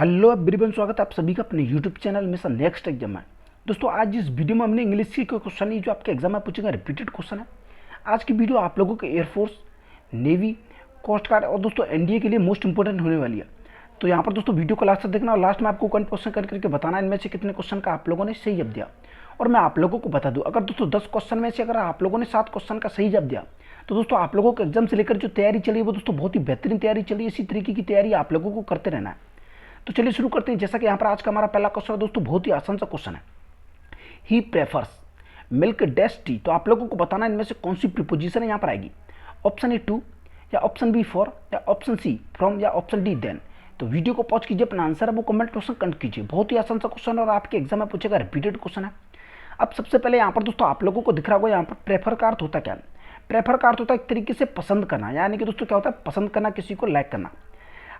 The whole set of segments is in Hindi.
हेलो एवरीवन, स्वागत है आप सभी का अपने यूट्यूब चैनल में सर नेक्स्ट एग्जाम है। दोस्तों आज इस वीडियो में हमने इंग्लिश की कोई क्वेश्चन ही जो आपके एग्जाम में पूछेगा रिपीटेड क्वेश्चन है। आज की वीडियो आप लोगों के एयरफोर्स, नेवी, कोस्ट गार्ड और दोस्तों एनडीए के लिए मोस्ट इंपोर्टेंट होने वाली है। तो यहाँ पर दोस्तों वीडियो को लास्ट तक देखना और लास्ट में आपको क्वेश्चन करके बताना इनमें से कितने क्वेश्चन का आप लोगों ने सही जवाब दिया। और मैं आप लोगों को बता दूं, अगर दोस्तों 10 क्वेश्चन में से अगर आप लोगों ने 7 क्वेश्चन का सही जवाब दिया तो दोस्तों आप लोगों के एग्जाम से लेकर जो तैयारी चली है वो दोस्तों बहुत ही बेहतरीन तैयारी चली। इसी तरीके की तैयारी आप लोगों को करते रहना है। तो चलिए शुरू करते हैं। जैसा कि यहाँ पर आज का हमारा पहला क्वेश्चन है दोस्तों, बहुत ही आसान सा क्वेश्चन है। ही प्रेफर्स मिल्क डैश टी। तो आप लोगों को बताना इनमें से कौन सी प्रीपोजिशन यहाँ पर आएगी। ऑप्शन ए टू, या ऑप्शन बी फॉर, या ऑप्शन सी फ्रॉम, या ऑप्शन डी देन। तो वीडियो को पॉज कीजिए, अपना आंसर है वो कमेंट क्वेश्चन कंट कीजिए। बहुत ही आसान सा क्वेश्चन और आपके एग्जाम में पूछेगा रिपीटेड क्वेश्चन है। अब सबसे पहले यहाँ पर दोस्तों आप लोगों को दिख रहा होगा, यहाँ पर प्रेफर का अर्थ होता क्या है। प्रेफर का अर्थ होता है एक तरीके से पसंद करना, यानी कि दोस्तों क्या होता है, पसंद करना, किसी को लाइक करना।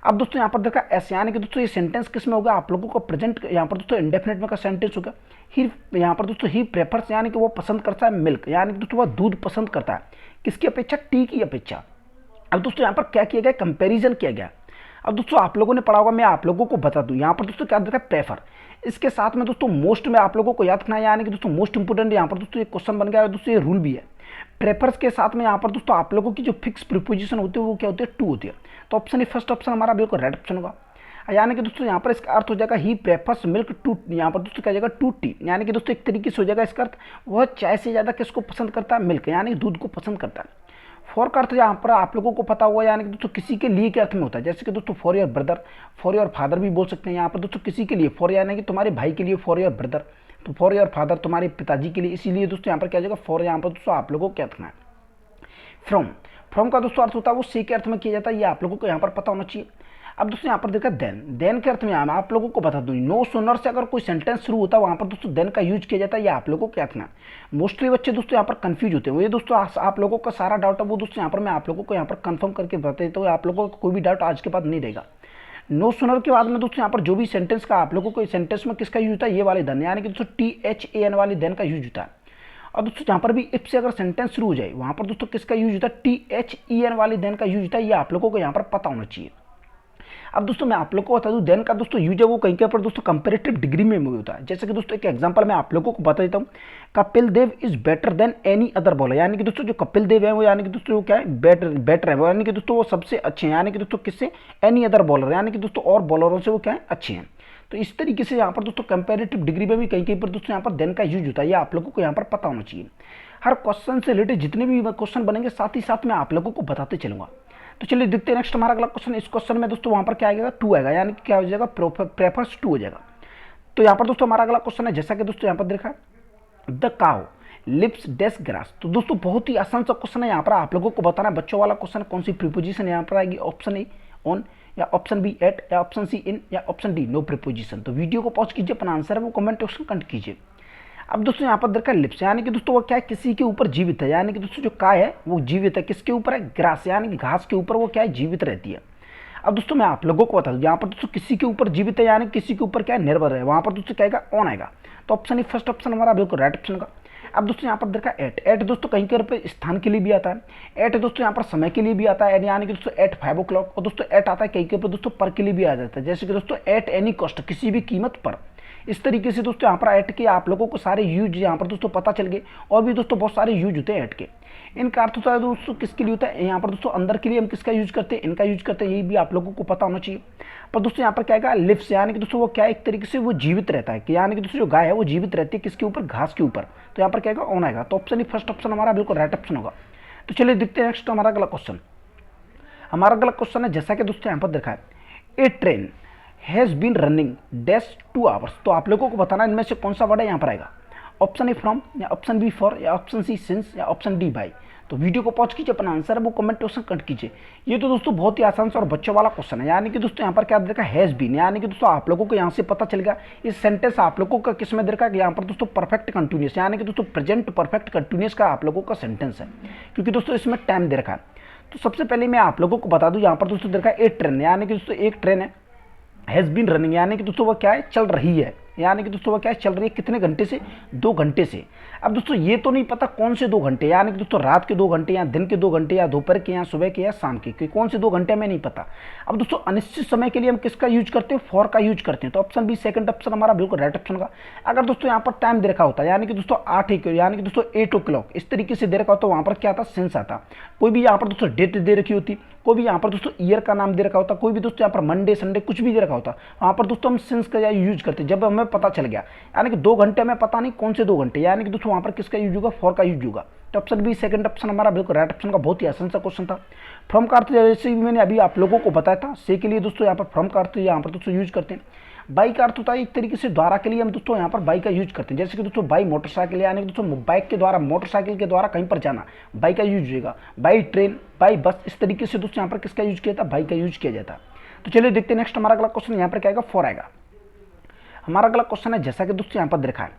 अब दोस्तों यहाँ पर देखा एस, यानी कि दोस्तों ये सेंटेंस किस में होगा, आप लोगों को प्रेजेंट यहाँ पर दोस्तों इंडेफिनिट में का सेंटेंस होगा। ही यहाँ पर दोस्तों ही प्रेफर्स, यानी कि वो पसंद करता है मिल्क, यानी कि दोस्तों वह दूध पसंद करता है किसकी अपेक्षा, टी की अपेक्षा। अब दोस्तों यहाँ पर क्या किया गया, कंपैरिजन किया गया। अब दोस्तों आप लोगों ने पढ़ा होगा, मैं आप लोगों को बता दूं, यहाँ पर दोस्तों क्या देखा प्रेफर, इसके साथ में दोस्तों मोस्ट में आप लोगों को याद रखना है, यानी कि दोस्तों मोस्ट इंपोर्टेंट यहाँ पर दोस्तों ये क्वेश्चन बन गया है। दोस्तों ये रूल भी है। प्रेफर्स के साथ में यहाँ पर दोस्तों आप लोगों की जो फिक्स प्रीपोजिशन होती है वो क्या होती है, टू होती है। तो ऑप्शन ए फर्स्ट ऑप्शन हमारा बिल्कुल राइट ऑप्शन होगा। यानी कि दोस्तों यहाँ पर इसका अर्थ हो जाएगा ही प्रेफर्स मिल्क टू, यहाँ पर दोस्तों क्या जाएगा टू टी, यानी कि दोस्तों एक तरीके से हो जाएगा इसका अर्थ वह चाय से ज़्यादा किसको पसंद करता है, मिल्क, यानी दूध को पसंद करता है। फॉर का अर्थ यहाँ पर आप लोगों को पता हुआ, यानी कि दोस्तों किसी के लिए के अर्थ में होता है। जैसे कि दोस्तों for your brother, for your father भी बोल सकते हैं। यहाँ पर दोस्तों किसी के लिए, फॉर यानी कि तुम्हारे भाई के लिए, फॉर योर ब्रदर, तो फॉर योर फादर तुम्हारे पिताजी के लिए। इसीलिए दोस्तों यहाँ पर क्या जाएगा फॉर, यहाँ पर दोस्तों आप लोगों को क्या रखना है फ्रॉम। फ्रॉम का दोस्तों अर्थ होता है वो से के अर्थ में किया जाता है, ये आप लोगों को यहाँ पर पता होना चाहिए। अब दोस्तों यहाँ पर देखा देन, देन के अर्थ में आप लोगों को बता दूँ, नो सुनर से अगर कोई सेंटेंस शुरू होता है वहाँ पर दोस्तों देन का यूज किया जाता है, ये आप लोगों को क्या रखना है। मोस्टली बच्चे दोस्तों यहाँ पर कंफ्यूज होते हैं, वो ये दोस्तों आप लोगों का सारा डाउट है वो दोस्तों यहाँ पर मैं आप लोगों को यहाँ पर कंफर्म करके बता देता हूँ, आप लोगों को कोई भी डाउट आज के बाद नहीं रहेगा। नो सुनर के बाद में दोस्तों यहाँ पर जो भी सेंटेंस का आप लोगों को सेंटेंस में किसका यूज होता है, ये वाले देन, यानी कि दोस्तों THAN वाली देन का यूज होता है। और दोस्तों यहाँ पर भी इफ से अगर सेंटेंस शुरू हो जाए वहाँ पर दोस्तों किसका यूज होता है, THEN वाली देन का यूज होता है, ये आप लोगों को यहाँ पर पता होना चाहिए। अब दोस्तों मैं आप लोगों को बता दूं, देन का दोस्तों यूज है वो कहीं के पर दोस्तों कंपैरेटिव डिग्री में होता है। जैसे कि दोस्तों एक एग्जांपल मैं आप लोगों को बता देता हूं, Kapil Dev is better than any other bowler, यानी कि दोस्तों जो कपिल देव है वो, यानी कि दोस्तों वो क्या है, बेटर है वो, यानी कि दोस्तों वो सबसे अच्छे हैं, यानी कि दोस्तों किससे, एनी अदर बॉलर, यानी कि दोस्तों और बॉलरों से वो क्या है, अच्छे हैं। तो इस तरीके से यहाँ पर दोस्तों कंपैरेटिव डिग्री में भी कहीं पर दोस्तों यहाँ पर देन का यूज होता है, ये आप लोगों को यहाँ पर पता होना चाहिए। हर क्वेश्चन से रिलेटेड जितने भी क्वेश्चन बनेंगे साथ ही साथ मैं आप लोगों को बताते चलूंगा। तो चलिए देखते हैं नेक्स्ट हमारा अगला क्वेश्चन। इस क्वेश्चन में दोस्तों वहाँ पर क्या आएगा, टू आएगा, यानी कि क्या हो जाएगा, प्रेफर्स टू हो जाएगा। तो यहाँ पर दोस्तों हमारा अगला क्वेश्चन है, जैसा कि दोस्तों यहाँ पर देखा the cow lips this grass. तो दोस्तों बहुत ही आसान सा क्वेश्चन है, यहाँ पर आप लोगों को बताना है बच्चों वाला क्वेश्चन, कौन सी प्रीपोजिशन यहाँ पर आएगी। ऑप्शन ए ऑन, या ऑप्शन बी एट, या ऑप्शन सी इन, या ऑप्शन डी नो प्रीपोजिशन। तो वीडियो को पॉज कीजिए, अपना आंसर है वो कमेंट सेक्शन कंट कीजिए। अब दोस्तों यहाँ पर देखा लिप्स, यानी कि दोस्तों वो क्या है, किसी के ऊपर जीवित है, यानी कि दोस्तों जो काय है वो जीवित है, किसके ऊपर है, ग्रास, यानी कि घास के ऊपर वो क्या है, जीवित रहती है। अब दोस्तों मैं आप लोगों को बता दूं, यहाँ पर दोस्तों किसी के ऊपर जीवित है, यानी किसी के ऊपर क्या है, निर्भर है, वहाँ पर दोस्तों क्या आएगा, ऑन आएगा। तो ऑप्शन ही फर्स्ट ऑप्शन हमारा बिल्कुल राइट ऑप्शन होगा। अब दोस्तों यहाँ पर देखा एट, एट दोस्तों कहीं के स्थान के लिए भी आता है, एट दोस्तों यहाँ पर समय के लिए भी आता है, यानी कि दोस्तों एट 5 o'clock, और दोस्तों एट आता है कहीं के ऊपर दोस्तों पर के लिए भी आ जाता है, जैसे कि दोस्तों एट एनी कॉस्ट, किसी भी कीमत पर। इस तरीके से दोस्तों यहाँ पर एट के आप लोगों को सारे यूज यहाँ पर दोस्तों पता चल गए, और भी दोस्तों बहुत सारे यूज होते हैं एट के। इनका अर्थ होता है दोस्तों किसके लिए होता है, यहाँ पर दोस्तों अंदर के लिए हम किसका यूज करते हैं, इनका यूज करते हैं, ये भी आप लोगों को पता होना चाहिए। पर दोस्तों यहाँ पर क्या आएगा, लिप्स, यानी कि दोस्तों वो क्या है, एक तरीके से वो जीवित रहता है, कि यानी कि दोस्तों जो गाय है वो जीवित रहती है किसके ऊपर, घास के ऊपर। तो यहाँ पर क्या आएगा, ऑन आएगा। तो ऑप्शन ही फर्स्ट ऑप्शन हमारा बिल्कुल राइट ऑप्शन होगा। तो चलिए देखते हैं नेक्स्ट हमारा अगला क्वेश्चन। हमारा अगला क्वेश्चन है, जैसा कि दोस्तों यहाँ पर देखा है, a train has been running dash 2 hours। तो आप लोगों को बताना इनमें से कौन सा वर्ड है यहाँ पर आएगा। ऑप्शन ए फ्रॉम, या ऑप्शन बी फॉर, या ऑप्शन सी सिंस, या ऑप्शन डी बाई। तो वीडियो को पॉज कीजिए, अपना आंसर है वो कमेंट सेक्शन कट कीजिए। ये तो दोस्तों बहुत ही आसान सा और बच्चों वाला क्वेश्चन है, यानी कि दोस्तों यहाँ पर क्या देखा, हैज़ बीन, यानी कि दोस्तों आप लोगों को यहाँ से पता चल गया इस सेंटेंस आप लोगों का किस में देखा कि यहाँ पर दोस्तों परफेक्ट कंटिन्यूस, यानी कि दोस्तों प्रेजेंट परफेक्ट कंटिन्यूस का आप लोगों का सेंटेंस है, क्योंकि दोस्तों इसमें टाइम दे रखा है। तो सबसे पहले मैं आप लोगों को बता दूँ, यहाँ पर दोस्तों देखा एक ट्रेन, यानी कि दोस्तों एक ट्रेन है, हैज़ बीन रनिंग, यानी कि दोस्तों वो क्या है, चल रही है। यानी कि दोस्तों वो क्या चल रही है कितने घंटे से, 2 घंटे से। अब दोस्तों ये तो नहीं पता कौन से 2 घंटे, यानी कि दोस्तों रात के 2 घंटे या दिन के 2 घंटे या दोपहर के या सुबह के या शाम के, क्योंकि कौन से 2 घंटे हमें नहीं पता। अब दोस्तों अनिश्चित समय के लिए हम किसका यूज करते हैं, फॉर का यूज करते हैं। तो ऑप्शन बी सेकंड ऑप्शन हमारा बिल्कुल राइट ऑप्शन होगा। अगर दोस्तों यहाँ पर टाइम दे रखा होता है, यानी कि दोस्तों 8 यानी कि दोस्तों 8 o'clock इस तरीके से दे रखा होता, तो वहाँ पर क्या आता, सेंस आता। कोई भी यहाँ पर दोस्तों डेट दे रखी होती, कोई भी यहाँ पर दोस्तों ईयर का नाम दे रखा होता, कोई भी दोस्तों यहाँ पर मंडे संडे कुछ भी दे रखा होता, वहाँ पर दोस्तों हम सेंस का यूज करते जब हमें पता चल गया। यानी कि 2 घंटे हमें पता नहीं कौन से 2 घंटे, यानी कि दोस्तों वहाँ पर किसका यूज होगा, फॉर का यूज होगा। तो ऑप्शन बी सेकंड ऑप्शन हमारा बिल्कुल राइट ऑप्शन का, बहुत ही आसान सा क्वेश्चन था। फ्रॉम का अर्थ जैसे भी मैंने अभी आप लोगों को बताया था, से के लिए दोस्तों यहाँ पर फ्रॉम का अर्थ यहाँ पर दोस्तों यूज करते हैं। बाई का अर्थ होता है एक तरीके से द्वारा के लिए हम दोस्तों यहाँ पर बाई का यूज करते हैं। जैसे कि दोस्तों बाई मोटरसाइकिल, यानी कि दोस्तों बाइक के द्वारा, मोटरसाइकिल के द्वारा कहीं पर जाना, बाई का यूज होगा। बाई ट्रेन, बाई बस, इस तरीके से दोस्तों यहाँ पर किसका यूज किया था, बाई का यूज किया जाता। तो चलिए देखते हैं नेक्स्ट हमारा अगला क्वेश्चन यहाँ पर क्या आएगा, फॉर आएगा। हमारा अगला क्वेश्चन है जैसा कि दोस्तों यहाँ पर देखा है,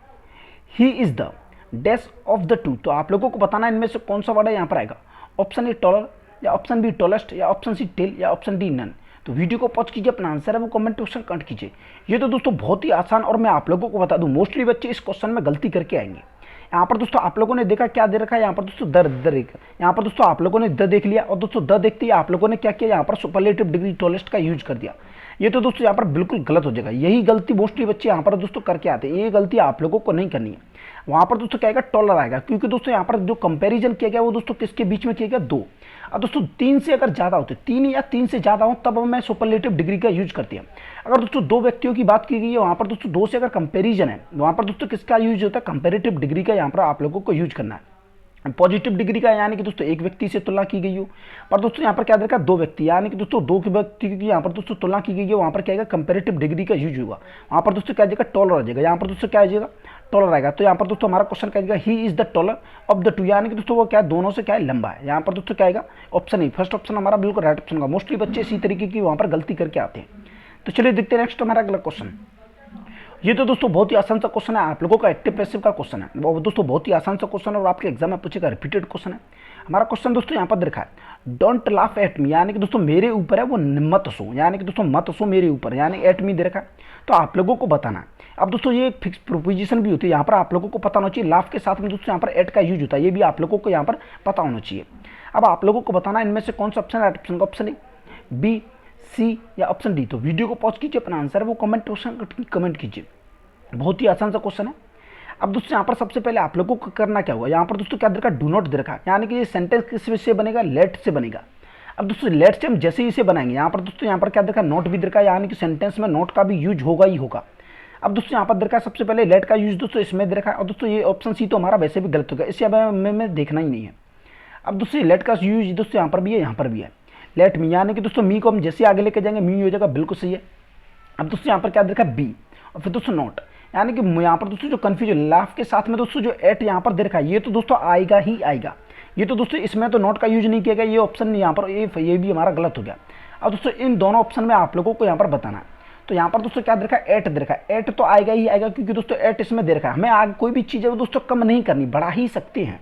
he is the dash of the two. तो आप लोगों को बताना इनमें से कौन सा वर्ड है यहाँ पर आएगा। ऑप्शन ए टॉलर, या ऑप्शन बी टॉलेस्ट, या ऑप्शन सी टेल, या ऑप्शन डी नन। तो वीडियो को पॉज कीजिए, अपना आंसर है वो कमेंट सेक्शन कमेंट कीजिए। ये तो दोस्तों बहुत ही आसान, और मैं आप लोगों को बता दूं मोस्टली बच्चे इस क्वेश्चन में गलती करके आएंगे। यहाँ पर दोस्तों आप लोगों ने देखा क्या दे रखा है, यहाँ पर दोस्तों दर यहाँ पर दोस्तों आप लोगों ने द देख लिया, और दोस्तों द देखते ही आप लोगों ने क्या किया, यहाँ पर सुपरलेटिव डिग्री टॉलेस्ट का यूज कर दिया। ये तो दोस्तों यहाँ पर बिल्कुल गलत हो जाएगा। यही गलती मोस्टली बच्चे यहाँ पर दोस्तों करके आते हैं, ये गलती आप लोगों को नहीं करनी है। वहाँ पर दोस्तों क्या आएगा, टॉलर आएगा, क्योंकि दोस्तों यहाँ पर जो कंपैरिजन किया गया वो दोस्तों किसके बीच में किया गया, 2। और दोस्तों 3 से अगर ज़्यादा होते, 3 या 3 से ज़्यादा हो, तब मैं सुपरलेटिव डिग्री का यूज करती है। अगर दोस्तों 2 व्यक्तियों की बात की गई है, वहाँ पर दोस्तों 2 से अगर कंपेरिजन है, वहाँ पर दोस्तों किसका यूज होता है, कंपेरेटिव डिग्री का यहाँ पर आप लोगों को यूज करना है। पॉजिटिव डिग्री का यानी कि दोस्तों एक व्यक्ति से तुलना की गई हो, पर दोस्तों यहाँ पर क्या देखा, 2 व्यक्ति, यानी कि दोस्तों 2 व्यक्ति की यहाँ पर दोस्तों तुलना की गई है, वहाँ पर क्या आएगा, कंपेरेटिव डिग्री का यूज होगा। वहाँ पर दोस्तों क्या जाएगा, टॉलर आ जाएगा। यहाँ पर दोस्तों क्या आ जाएगा, टॉलर आएगा। तो यहाँ पर दोस्तों हमारा क्वेश्चन क्या आएगा, he is the taller of the two, यानी कि दोस्तों वो क्या है, दोनों से क्या है, लंबा है। यहाँ पर दोस्तों क्या आएगा, ऑप्शन ई, फर्स्ट ऑप्शन हमारा बिल्कुल राइट ऑप्शन का। मोस्टली बच्चे इसी तरीके की वहाँ पर गलती करके आते हैं। तो चलिए देखते हैं नेक्स्ट हमारा अगला क्वेश्चन। ये तो दोस्तों बहुत ही आसान सा क्वेश्चन है, आप लोगों का एक्टिव पैसिव का क्वेश्चन है। वो दोस्तों बहुत ही आसान सा क्वेश्चन है, और आपके एग्जाम में पूछेगा, रिपीटेड क्वेश्चन है। हमारा क्वेश्चन दोस्तों यहाँ पर देखा है, डोंट लाफ एट मी, यानी कि दोस्तों मेरे ऊपर है वो मत हंसो, यानी कि दोस्तों मत हंसो मेरे ऊपर, यानी एट मी दे रखा है। तो आप लोगों को बताना है। अब दोस्तों ये एक फिक्स प्रोपोजिशन भी होती है, यहाँ पर आप लोगों को पता होना चाहिए। लाफ के साथ में दोस्तों यहाँ पर एट का यूज होता है, ये भी आप लोगों को यहाँ पर पता होना चाहिए। अब आप लोगों को बताना इनमें से कौन सा ऑप्शन है, ऑप्शन का ऑप्शन ए, बी, सी, या ऑप्शन डी। तो वीडियो को पॉज कीजिए, अपना आंसर वो कमेंट कीजिए। बहुत ही आसान सा क्वेश्चन है। अब दोस्तों यहाँ पर सबसे पहले आप लोगों को करना क्या होगा, यहाँ पर दोस्तों क्या दे रखा, डू नॉट दे रखा, यानी कि ये सेंटेंस किस से बनेगा, लेट से बनेगा। अब दोस्तों लेट से हम जैसे ही इसे बनाएंगे, यहाँ पर दोस्तों यहाँ पर क्या देखा, नोट भी दे रखा, यानी कि सेंटेंस में नोट का भी यूज होगा ही होगा। अब दोस्तों यहाँ पर दे रखा सबसे पहले लेट का यूज दोस्तों इसमें दे रखा है, और दोस्तों ये ऑप्शन सी तो हमारा वैसे भी गलत होगा, इसे हमें देखना ही नहीं है। अब दोस्तों लेट का यूज दोस्तों यहाँ पर भी है, यहाँ पर भी है, लेट मी, यानी कि दोस्तों मी को हम जैसे आगे लेके जाएंगे मी हो जाएगा, बिल्कुल सही है। अब दोस्तों यहाँ पर क्या देखा, बी, और फिर दोस्तों नोट, यानी कि यहाँ पर दोस्तों जो कंफ्यूजन लाफ के साथ में दोस्तों जो एट यहाँ पर दे रखा है, ये तो दोस्तों आएगा ही आएगा। ये तो दोस्तों इसमें तो नोट का यूज नहीं किया गया, ये ऑप्शन यहाँ पर ये भी हमारा गलत हो गया। अब दोस्तों इन दोनों ऑप्शन में आप लोगों को यहाँ पर बताना है। तो यहाँ पर दोस्तों क्या दे रखा है, एट दे रखा है, एट तो आएगा ही आएगा, क्योंकि दोस्तों एट इसमें दे रखा है। हमें आगे कोई भी चीज़ है वो दोस्तों कम नहीं करनी, बढ़ा ही सकते हैं।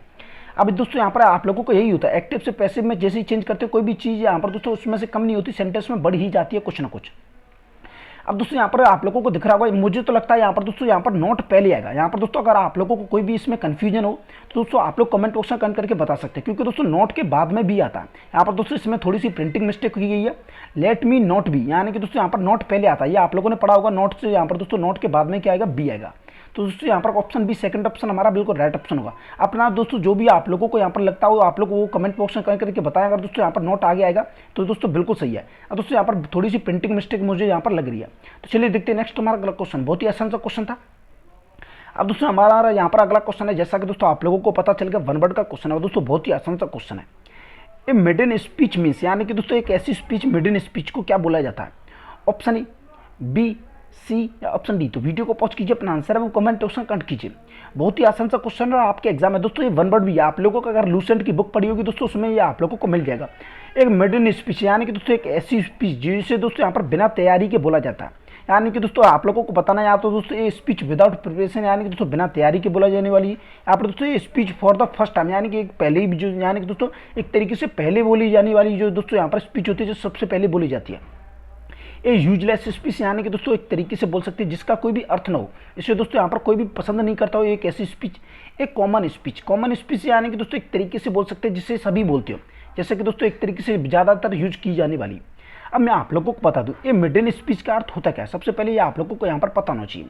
अब दोस्तों यहाँ पर आप लोगों को यही होता है, एक्टिव से पैसिव में जैसे ही चेंज करते हो कोई भी चीज़ यहाँ पर दोस्तों उसमें से कम नहीं होती, सेंटेंस में बढ़ ही जाती है कुछ ना कुछ। अब दोस्तों यहाँ पर आप लोगों को दिख रहा होगा, मुझे तो लगता है यहाँ पर दोस्तों यहाँ पर नोट पहले आएगा। यहाँ पर दोस्तों अगर आप लोगों को कोई भी इसमें कंफ्यूजन हो तो दोस्तों आप लोग कमेंट बॉक्स में कमेंट करके बता सकते हैं, क्योंकि दोस्तों नोट के बाद में भी आता है। यहाँ पर दोस्तों इसमें थोड़ी सी प्रिंटिंग मिस्टेक की गई है, लेट मी नोट बी, यानी कि दोस्तों यहाँ पर नोट पहले आता है, ये आप लोगों ने पढ़ा होगा। नोट से यहाँ पर दोस्तों नोट के बाद में क्या आएगा, बी आएगा। तो दोस्तों यहाँ पर ऑप्शन बी सेकंड ऑप्शन हमारा बिल्कुल राइट ऑप्शन होगा। अपना दोस्तों जो भी आप लोगों को यहाँ पर लगता हो आप लोग वो कमेंट बॉक्स में कमेंट करके बताएं। अगर दोस्तों यहाँ पर नोट आगे आएगा तो दोस्तों बिल्कुल सही है। अब दोस्तों यहाँ पर थोड़ी सी प्रिंटिंग मिस्टेक मुझे यहाँ पर लग रही है। तो चलिए देखते हैं नेक्स्ट हमारा अगला क्वेश्चन, बहुत ही आसान सा क्वेश्चन था। अब दोस्तों हमारा यहाँ पर अगला क्वेश्चन है, जैसा कि दोस्तों आप लोगों को पता चल गया वन वर्ड का क्वेश्चन है, दोस्तों बहुत ही आसान सा क्वेश्चन है। ए मिडन स्पीच मीन्स, यानी कि दोस्तों एक ऐसी स्पीच, मिडन स्पीच को क्या बोला जाता है। ऑप्शन ए, बी, सी या ऑप्शन डी। तो वीडियो को पॉज कीजिए, अपना आंसर है वो कमेंट ऑप्शन कमेंट कीजिए। बहुत ही आसान सा क्वेश्चन है और आपके एग्जाम है दोस्तों। ये वन वर्ड भी है, आप लोगों को अगर लूसेंट की बुक पढ़ी होगी दोस्तों उसमें ये आप लोगों को मिल जाएगा। एक मिडन स्पीच यानी कि दोस्तों एक ऐसी स्पीच जिसे दोस्तों यहाँ पर बिना तैयारी के बोला जाता है। यानी कि दोस्तों आप लोगों को बताना है तो दोस्तों ये स्पीच विदाउट प्रिपरेशन यानी कि दोस्तों बिना तैयारी के बोला जाने वाली है। यहाँ पर दोस्तों ये speech for the first time यानी कि एक पहले ही जो यानी कि दोस्तों एक तरीके से पहले बोली जाने वाली जो दोस्तों यहाँ पर स्पीच होती है जो सबसे पहले बोली जाती है। ए यूजलेस स्पीच यानी कि दोस्तों एक तरीके से बोल सकते हैं जिसका कोई भी अर्थ ना हो, इसे दोस्तों यहाँ पर कोई भी पसंद नहीं करता हो, एक ऐसी स्पीच। एक कॉमन स्पीच, कॉमन स्पीच यानी कि दोस्तों एक तरीके से बोल सकते हैं जिसे सभी बोलते हो, जैसे कि दोस्तों एक तरीके से ज़्यादातर यूज की जाने वाली। अब मैं आप लोगों को बता दूं ये मिडन स्पीच का अर्थ होता क्या है। सबसे पहले ये आप लोगों को यहाँ पर पता होना चाहिए।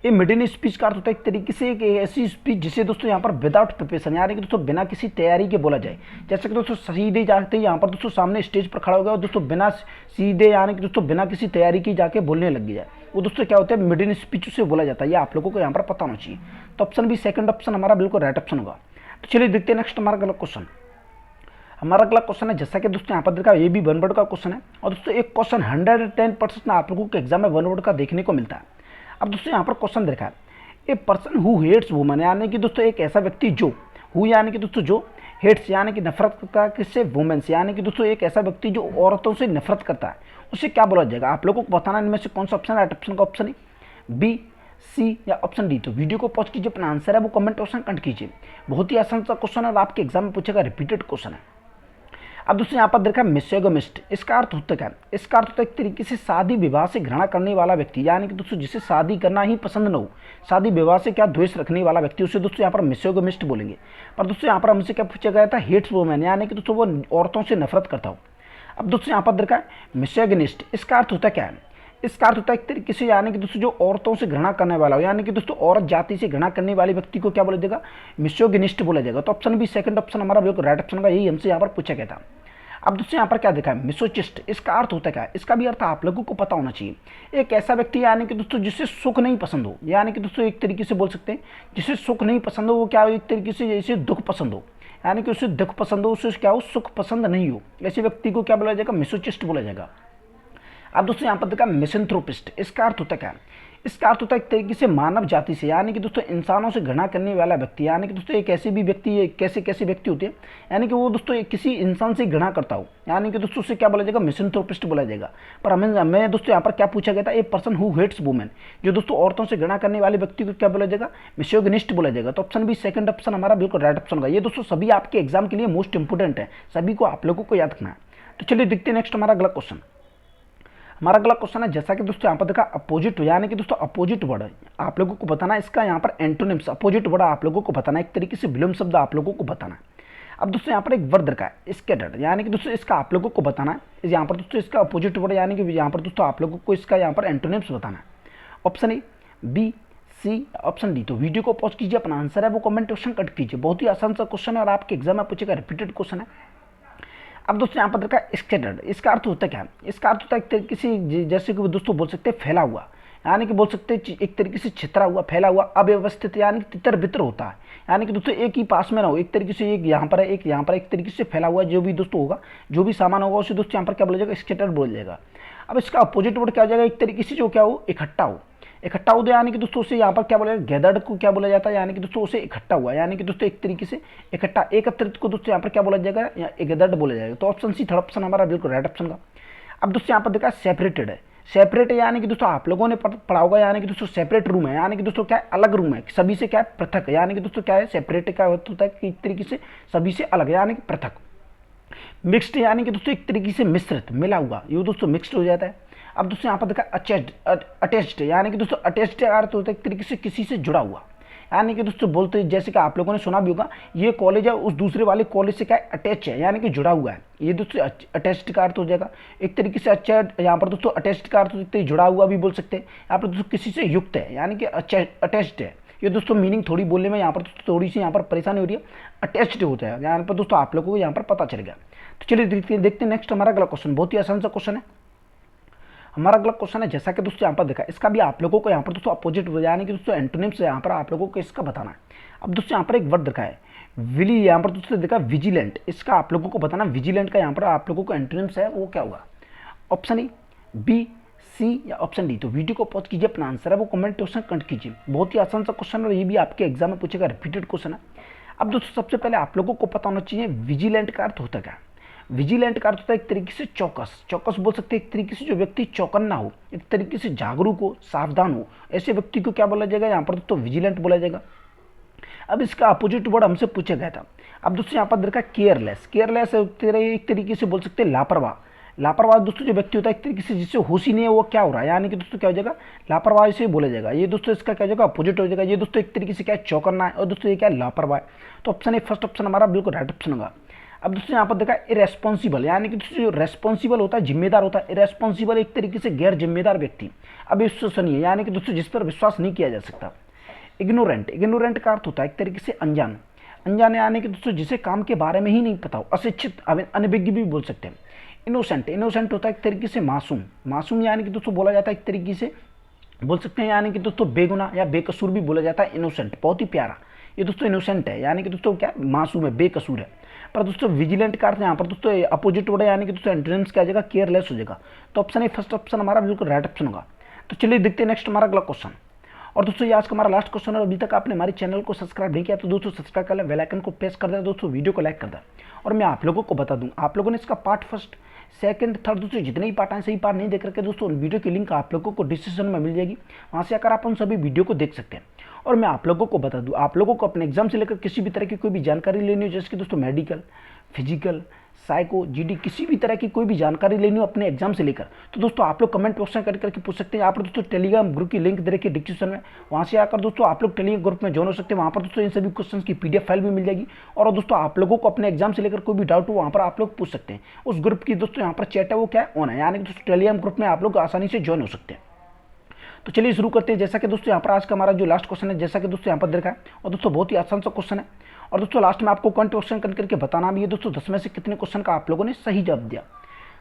ये मिडन स्पीच का अर्थ होता है एक तरीके से एक ऐसी स्पीच जिसे दोस्तों यहाँ पर विदाउट प्रिपरेशन यानी कि दोस्तों बिना किसी तैयारी के बोला जाए। जैसे कि दोस्तों सीधे जाते ही यहाँ पर दोस्तों सामने स्टेज पर खड़ा हो गया और दोस्तों बिना सीधे यानी कि दोस्तों बिना किसी तैयारी की जाके बोलने लग गया, वो दोस्तों क्या होता है मिडन स्पीच से बोला जाता है। ये आप लोगों को यहाँ पर पता होना चाहिए। तो ऑप्शन बी सेकंड ऑप्शन हमारा बिल्कुल राइट ऑप्शन होगा। तो चलिए देखते हैं नेक्स्ट हमारा अगला क्वेश्चन। हमारा अगला क्वेश्चन है, जैसा कि दोस्तों यहाँ पर देखा ये भी वन वर्ड का क्वेश्चन है, और दोस्तों एक क्वेश्चन 110% आप लोगों के एग्जाम में वन वर्ड का देखने को मिलता है। अब दोस्तों यहाँ पर क्वेश्चन देखा है, a person who hates woman यानी कि दोस्तों एक ऐसा व्यक्ति जो, हु यानी कि दोस्तों जो, हेट्स यानी कि नफरत करता है किससे, वुमेन से यानी कि दोस्तों एक ऐसा व्यक्ति जो औरतों से नफरत करता है, उसे क्या बोला जाएगा। आप लोगों को बताना इनमें से कौन सा ऑप्शन है। राइट ऑप्शन का ऑप्शन है बी, सी या ऑप्शन डी। तो वीडियो को पॉज कीजिए, अपना आंसर है वो कमेंट ऑप्शन कमेंट कीजिए। बहुत ही आसान सा क्वेश्चन है और आपके एग्जाम में पूछेगा, रिपीटेड क्वेश्चन है। अब दोस्तों यहाँ पर देखा मिसोगमिस्ट, इसका अर्थ होता क्या है। इसका अर्थ होता है एक तरीके से शादी विवाह से घृणा करने वाला व्यक्ति, यानी कि दोस्तों जिसे शादी करना ही पसंद न हो, शादी विवाह से क्या द्वेष रखने वाला व्यक्ति, उसे दोस्तों यहाँ पर मिसोगमिस्ट बोलेंगे। पर दोस्तों यहाँ पर हमसे क्या पूछा गया था, हेट्स वुमेन यानी कि दोस्तों वो औरतों से नफरत करता हो। अब दोस्तों यहाँ पर देखा मिसोगिनिस्ट, इसका अर्थ होता क्या है। इसका अर्थ होता है एक तरीके से यानी कि दोस्तों जो औरतों से घृणा करने वाला हो, यानी कि दोस्तों औरत जाति से घृणा करने वाले व्यक्ति को क्या बोला जाएगा, मिसोगिनिस्ट बोला जाएगा। तो ऑप्शन बी सेकंड ऑप्शन हमारा बिल्कुल राइट ऑप्शन का, यही हमसे यहाँ पर पूछा गया था। अब दोस्तों यहाँ पर क्या देखा है, मिसोचिस्ट, इसका अर्थ होता है क्या है। इसका भी अर्थ आप लोगों को पता होना चाहिए। एक ऐसा व्यक्ति यानी कि दोस्तों जिसे सुख नहीं पसंद हो, यानी कि दोस्तों एक तरीके से बोल सकते हैं जिसे सुख नहीं पसंद हो, वो क्या हो एक तरीके से जैसे दुख पसंद हो, यानी कि उसे दुख पसंद हो, उसे क्या हो सुख पसंद नहीं हो, ऐसे व्यक्ति को क्या बोला जाएगा, मिसोचिस्ट बोला जाएगा। अब दोस्तों यहाँ पर देखा मिसेंथ्रोपिस्ट, इसका अर्थ होता क्या है। इसका अर्थ होता है एक तरीके से मानव जाति से यानी कि दोस्तों इंसानों से घृणा करने वाला व्यक्ति, यानी कि दोस्तों एक ऐसे भी व्यक्ति, कैसे कैसे व्यक्ति होते हैं यानी कि वो दोस्तों किसी इंसान से घृणा करता हो, यानी कि दोस्तों उसे क्या बोला जाएगा, मिसेंथ्रोपिस्ट बोला जाएगा। पर हमें दोस्तों यहाँ पर क्या पूछा गया था, a person who hates women, जो दोस्तों औरतों से घृणा करने वाले व्यक्ति को क्या बोला जाएगा, मिसोगिनिस्ट बोला जाएगा। तो ऑप्शन बी सेकंड ऑप्शन हमारा बिल्कुल राइट ऑप्शन होगा। ये दोस्तों सभी आपके एग्जाम के लिए मोस्ट इंपोर्टेंट है, सभी को आप लोगों को याद रखना है। तो चलिए देखते हैं नेक्स्ट हमारा अगला क्वेश्चन। हमारा अगला क्वेश्चन है, जैसा कि दोस्तों यहाँ पर देखा अपोजिट यानी कि दोस्तों अपोजिट वर्ड आप लोगों को बताना है, इसका यहाँ पर एंटोनिम्स अपोजिट वर्ड आप लोगों को बताना है, एक तरीके से विलोम शब्द आप लोगों को बताना है। अब दोस्तों यहाँ पर एक वर्ड रखा है स्कैटर्ड, यानी कि दोस्तों इसका आप लोगों को बताना है, यहाँ पर दोस्तों इसका अपोजिट वर्ड यानी कि यहाँ पर दोस्तों आप लोगों को इसका यहाँ पर एंटोनिम्स बताना है। Option A, B, C, option D. तो वीडियो को पॉज कीजिए, अपना आंसर है वो कमेंट ऑप्शन कट कीजिए। बहुत ही आसान सा क्वेश्चन है और आपके एग्जाम में पूछेगा, रिपीटेड क्वेश्चन है। अब दोस्तों यहाँ पर देखा स्कैटर्ड, इसका अर्थ होता है क्या, इसका अर्थ होता है एक तरीके से जैसे कि दोस्तों बोल सकते हैं फैला हुआ, यानी कि बोल सकते हैं एक तरीके से छितरा हुआ, फैला हुआ, अव्यवस्थित यानी कि तितर बितर होता है, यानी कि दोस्तों एक ही पास में ना हो, एक तरीके से एक यहाँ पर है, एक यहाँ पर, एक तरीके से फैला हुआ जो भी दोस्तों होगा, जो भी सामान होगा उसे दोस्तों यहाँ पर क्या बोला जाएगा, स्कैटर्ड बोला जाएगा। अब इसका अपोजिट वर्ड क्या हो जाएगा, एक तरीके से जो क्या हो, इकट्ठा हो, इकट्ठा हो यानी कि दोस्तों उसे यहाँ पर क्या बोला जाएगा, गैदर्ड को क्या बोला जाता है, यानी कि दोस्तों उसे इकट्ठा हुआ, यानी कि दोस्तों एक तरीके से इकट्ठा, एकत्रित को दोस्तों यहाँ पर क्या बोला जाएगा, गैदर्ड बोला जाएगा। तो ऑप्शन सी थर्ड ऑप्शन हमारा बिल्कुल राइट ऑप्शन का। अब दोस्तों यहाँ पर देखा सेपरेटेड है, सेपरेट यानी कि दोस्तों आप लोगों ने पढ़ा होगा, यानी कि दोस्तों सेपरेट रूम है, यानी कि दोस्तों क्या है, अलग रूम है, सभी से क्या है, पृथक, यानी कि दोस्तों क्या है, सेपरेट का होता है कि एक तरीके से सभी से अलग यानी कि पृथक। मिक्स्ड यानी कि दोस्तों एक तरीके से मिश्रित, मिला हुआ, ये दोस्तों मिक्स्ड हो जाता है। अब दोस्तों यहाँ पर देखा अटैच्ड यानी कि दोस्तों अटैच्ड का अर्थ होता है एक तरीके से किसी से जुड़ा हुआ, यानी कि दोस्तों बोलते जैसे कि आप लोगों ने सुना भी होगा, ये कॉलेज है उस दूसरे वाले कॉलेज से क्या है, अटैच है, यानी कि जुड़ा हुआ है, ये दोस्तों अटैच्ड का अर्थ हो जाएगा। एक तरीके से अच्छा यहाँ पर दोस्तों अटैच्ड का अर्थ होता है जुड़ा हुआ भी बोल सकते हैं, यहाँ पर दोस्तों किसी से युक्त है, यानी कि अटैच्ड है। ये दोस्तों मीनिंग थोड़ी बोलने में यहाँ पर थोड़ी सी यहाँ पर परेशानी हो रही है, अटैच्ड होता है, यहाँ पर दोस्तों आप लोगों को यहाँ पर पता चल गया। तो चलिए देखते हैं नेक्स्ट हमारा अगला क्वेश्चन, बहुत ही आसान सा क्वेश्चन है। हमारा अगला क्वेश्चन है, जैसा कि दोस्तों यहाँ पर देखा, इसका भी आप लोगों को यहाँ पर दोस्तों अपोजिट यानी कि दोस्तों एंटोनिम्स यहाँ पर आप लोगों को इसका बताना है। अब दोस्तों यहाँ पर एक वर्ड देखा है विली, यहाँ पर दोस्तों देखा विजिलेंट, इसका आप लोगों को बताना, विजिलेंट का यहाँ पर आप लोगों को एंटोनिम्स है वो क्या होगा। ऑप्शन ए, बी, सी या ऑप्शन डी। तो वीडियो को पॉज कीजिए, अपना आंसर है वो कमेंट ऑप्शन कमेंट कीजिए। बहुत ही आसान सा क्वेश्चन और ये भी आपके एग्जाम में पूछेगा, रिपीटेड क्वेश्चन है। अब दोस्तों सबसे पहले आप लोगों को पता होना चाहिए विजिलेंट का अर्थ होता क्या। विजिलेंट का अर्थ होता है एक तरीके से चौकस, चौकस बोल सकते हैं एक तरीके से जो व्यक्ति चौकन्ना हो, एक तरीके से जागरूक हो, सावधान हो, ऐसे व्यक्ति को क्या बोला जाएगा, यहाँ पर दोस्तों विजिलेंट बोला जाएगा। अब इसका अपोजिट वर्ड हमसे पूछा गया था। अब दोस्तों यहाँ पर देखा केयरलेस, केयरलेस एक तरीके से बोल सकते हैं लापरवाह, लापरवाह दोस्तों जो व्यक्ति होता है एक तरीके से जिससे होश ही नहीं है वो क्या हो रहा है, यानी कि दोस्तों क्या हो जाएगा, लापरवाही से बोला जाएगा। ये दोस्तों इसका क्या हो जाएगा, अपोजिट हो जाएगा। ये दोस्तों एक तरीके से क्या है, चौकन्ना है, और दोस्तों ये क्या है, लापरवाह। तो ऑप्शन ए, फर्स्ट ऑप्शन हमारा बिल्कुल राइट ऑप्शन होगा। अब दोस्तों यहाँ पर देखा इरेस्पॉन्सिबल, यानी कि दोस्तों जो रेस्पॉन्सिबल होता है, जिम्मेदार होता है, इरेस्पॉन्सिबल एक तरीके से गैर जिम्मेदार व्यक्ति, अविश्वसनीय, यानी कि दोस्तों जिस पर विश्वास नहीं किया जा सकता। इग्नोरेंट, इग्नोरेंट का अर्थ होता है एक तरीके से अनजान, अनजाने, यानी कि दोस्तों जिसे काम के बारे में ही नहीं पता हो, अशिक्षित, अनभिज्ञ भी बोल सकते हैं। इनोसेंट, इनोसेंट होता है एक तरीके से मासूम, मासूम यानी कि दोस्तों बोला जाता है एक तरीके से बोल सकते हैं, यानी कि दोस्तों बेगुनाह या बेकसूर भी बोला जाता है। इनोसेंट बहुत ही प्यारा, ये दोस्तों इनोसेंट है, यानी कि दोस्तों क्या मासूम है, बेकसूर है। पर दोस्तों विजिलेंट का अर्थ यहाँ पर दोस्तों अपोजिट वर्ड है, यानी कि दोस्तों एंट्रेंस क्या आ जाएगा, केयरलेस हो जाएगा। तो ऑप्शन ए, फर्स्ट ऑप्शन हमारा बिल्कुल राइट ऑप्शन होगा। तो चलिए देखते हैं नेक्स्ट हमारा अगला क्वेश्चन। और दोस्तों ये आज का हमारा लास्ट क्वेश्चन है। अभी तक आपने हमारे चैनल को सब्सक्राइब नहीं किया तो दोस्तों सब्सक्राइब कर लें, बेल आइकन को प्रेस कर दें, दोस्तों वीडियो को लाइक कर दें। और मैं आप लोगों को बता दूं, आप लोगों ने इसका पार्ट फर्स्ट, सेकंड, थर्ड, दोस्तों जितने ही पार्ट हैं सही पार्ट नहीं देख रखे दोस्तों, उन वीडियो की लिंक आप लोगों को डिस्क्रिप्शन में मिल जाएगी, वहाँ से आकर आप उन सभी वीडियो को देख सकते हैं। और मैं आप लोगों को बता दूं, आप लोगों को अपने एग्जाम से लेकर किसी भी तरह की कोई भी जानकारी लेनी हो, जैसे कि दोस्तों मेडिकल, फिजिकल, साइको, जीडी, किसी भी तरह की कोई भी जानकारी लेनी हो अपने एग्जाम से लेकर, तो दोस्तों आप लोग कमेंट बॉक्स में करके पूछ सकते हैं। आप लोग दोस्तों टेलीग्राम ग्रुप की लिंक दे रखी है डिस्क्रिप्शन में, वहाँ से आकर दोस्तों आप लोग टेलीग्राम ग्रुप में ज्वाइन हो सकते हैं। वहाँ पर दोस्तों इन सभी क्वेश्चन की पीडीएफ फाइल भी मिल जाएगी। और दोस्तों आप लोगों को अपने एग्जाम से लेकर कोई भी डाउट हो वहाँ पर आप लोग पूछ सकते हैं। उस ग्रुप की दोस्तों यहाँ पर चैट है वो क्या है, ऑन है, यानी कि दोस्तों टेलीग्राम ग्रुप में आप लोग आसानी से ज्वाइन हो सकते हैं। तो चलिए शुरू करते हैं। जैसा कि दोस्तों यहाँ पर आज का हमारा जो लास्ट क्वेश्चन है, जैसा कि दोस्तों यहाँ पर देखा है, और दोस्तों बहुत ही आसान सा क्वेश्चन है। और दोस्तों लास्ट में आपको कमेंट क्वेश्चन करके बताना भी है दोस्तों 10 में से कितने क्वेश्चन का आप लोगों ने सही जवाब दिया।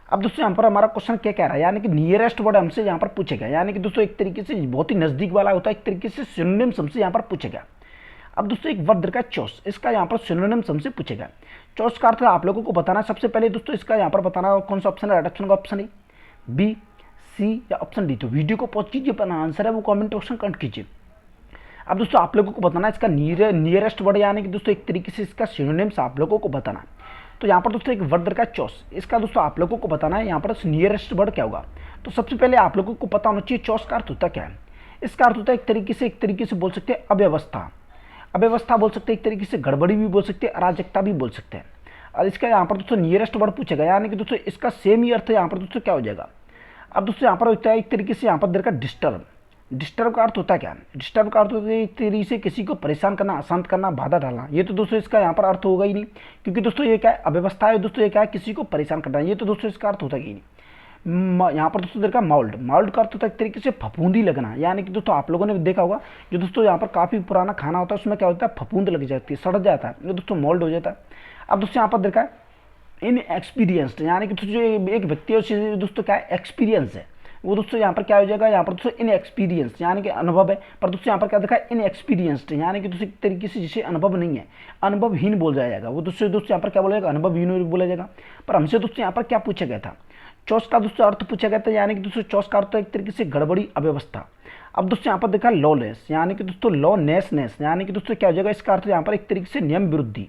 अब दोस्तों यहाँ पर हमारा क्वेश्चन क्या कह रहा है, यानी कि नियरेस्ट वर्ड हमसे यहाँ पर पूछेगा, यानी कि दोस्तों एक तरीके से बहुत ही नजदीक वाला होता है, एक तरीके से सिनोनिम्स हमसे यहाँ पर पूछेगा। अब दोस्तों एक वर्ड का चॉइस, इसका यहाँ पर सिनोनिम्स हमसे पूछेगा। चॉइस का अर्थ आप लोगों को बताना, सबसे पहले दोस्तों इसका यहाँ पर बताना कौन सा ऑप्शन है, राइट ऑप्शन का ऑप्शन है बी, सी या ऑप्शन डी। तो वीडियो को पॉज कीजिए, अपना आंसर है वो कमेंट ऑप्शन कमेंट कीजिए। अब दोस्तों आप लोगों को बताना इसका नियरेस्ट वर्ड, यानी कि दोस्तों एक तरीके से इसका सिनोनिम्स आप लोगों को बताना। तो यहाँ पर दोस्तों एक वर्ड का चॉइस, इसका दोस्तों आप लोगों को बताना है यहाँ पर नियरेस्ट वर्ड क्या होगा। तो सबसे पहले आप लोगों को पता होना चाहिए चॉइस का अर्थ होता क्या है। इसका अर्थ होता है एक तरीके से बोल सकते हैं अव्यवस्था, अव्यवस्था बोल सकते हैं, एक तरीके से गड़बड़ी भी बोल सकते हैं, अराजकता भी बोल सकते हैं। और इसका यहाँ पर दोस्तों नियरेस्ट वर्ड पूछेगा, यानी कि दोस्तों इसका सेम ही अर्थ यहाँ पर दोस्तों क्या हो जाएगा। अब दोस्तों यहाँ पर होता है एक तरीके से यहाँ पर देखा डिस्टर्ब, डिस्टर्ब का अर्थ होता है क्या, डिस्टर्ब का अर्थ होता है एक तरीके से किसी को परेशान करना, अशांत करना, बाधा डालना। ये तो दोस्तों इसका यहाँ पर अर्थ होगा ही नहीं, क्योंकि दोस्तों ये क्या है, अव्यवस्था है, दोस्तों ये क्या है, किसी को परेशान करना, ये तो दोस्तों इसका अर्थ होता ही नहीं। यहाँ पर दोस्तों देखा माउल्ड, माउल्ड का अर्थ होता है एक तरीके से फफूंदी लगना, यानी कि दोस्तों आप लोगों ने देखा होगा जो दोस्तों यहाँ पर काफ़ी पुराना खाना होता है उसमें क्या होता है, फफूंद लग जाती है, सड़ जाता है, ये दोस्तों मोल्ड हो जाता है। अब दोस्तों यहाँ पर देखा है इनएक्सपीरियंस्ड, यानी कि दोस्तों जो एक व्यक्ति है दोस्तों क्या है, एक्सपीरियंस है, वो दोस्तों यहाँ पर क्या हो जाएगा, यहाँ पर दोस्तों इनएक्सपीरियंस यानी कि अनुभव है। पर दोस्तों यहाँ पर क्या देखा है, इनएक्सपीरियंस्ड, यानी कि दोस्तों एक तरीके से जिसे अनुभव नहीं है, अनुभवहीन बोल जाएगा, वो दोस्तों यहाँ पर क्या बोला जाएगा, अनुभवहीन बोला जाएगा। पर हमसे दोस्तों यहाँ पर क्या पूछा गया था, चॉइस का दोस्तों अर्थ पूछा गया था, यानी कि दोस्तों चॉइस का अर्थ एक तरीके से गड़बड़ी, अव्यवस्था। अब दोस्तों यहाँ पर देखा लॉलेस, यानी कि दोस्तों लॉनेसनेस, यानी कि दोस्तों क्या हो जाएगा, इसका अर्थ यहाँ पर एक तरीके से नियम विरुद्धि,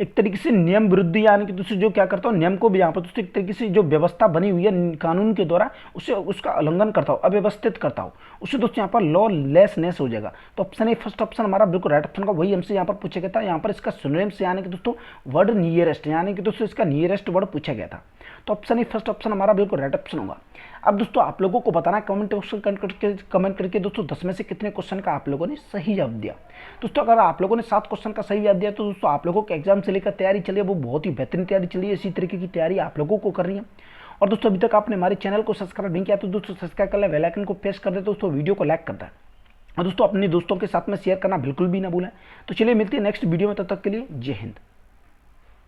एक तरीके से नियम विरुद्धि, यानी कि दोस्तों जो क्या करता हूँ नियम को भी यहाँ पर दोस्तों एक तरीके से जो व्यवस्था बनी हुई है कानून के द्वारा उसे उसका उल्लंघन करता हूँ, अव्यवस्थित करता हूँ, उससे दोस्तों यहाँ पर लॉलेसनेस हो जाएगा। तो ऑप्शन ए, फर्स्ट ऑप्शन हमारा बिल्कुल राइट ऑप्शन का वही हमसे यहाँ पर पूछा गया था। यहाँ पर इसका सिनोनिम्स यानी कि दोस्तों वर्ड नियरेस्ट, यानी कि दोस्तों इसका नियरेस्ट वर्ड पूछा गया था। तो ऑप्शन ए, फर्स्ट ऑप्शन हमारा बिल्कुल राइट ऑप्शन होगा। अब दोस्तों आप लोगों को बताना है कमेंट करके दोस्तों 10 में से कितने क्वेश्चन का आप लोगों ने सही जवाब दिया। दोस्तों अगर आप लोगों ने 7 क्वेश्चन का सही जवाब दिया तो दोस्तों आप लोगों के एग्जाम से लेकर तैयारी चलिए वो बहुत ही बेहतरीन तैयारी चलिए, इसी तरीके की तैयारी आप लोगों को करनी है। और दोस्तों अभी तक आपने हमारे चैनल को सब्सक्राइब नहीं किया तो दोस्तों सब्सक्राइब कर लें, बेल आइकन को प्रेस कर दे, दोस्तों वीडियो को लाइक कर दें और दोस्तों अपने दोस्तों के साथ में शेयर करना बिल्कुल भी ना भूलें। तो चलिए मिलते हैं नेक्स्ट वीडियो में, तब तक के लिए जय हिंद।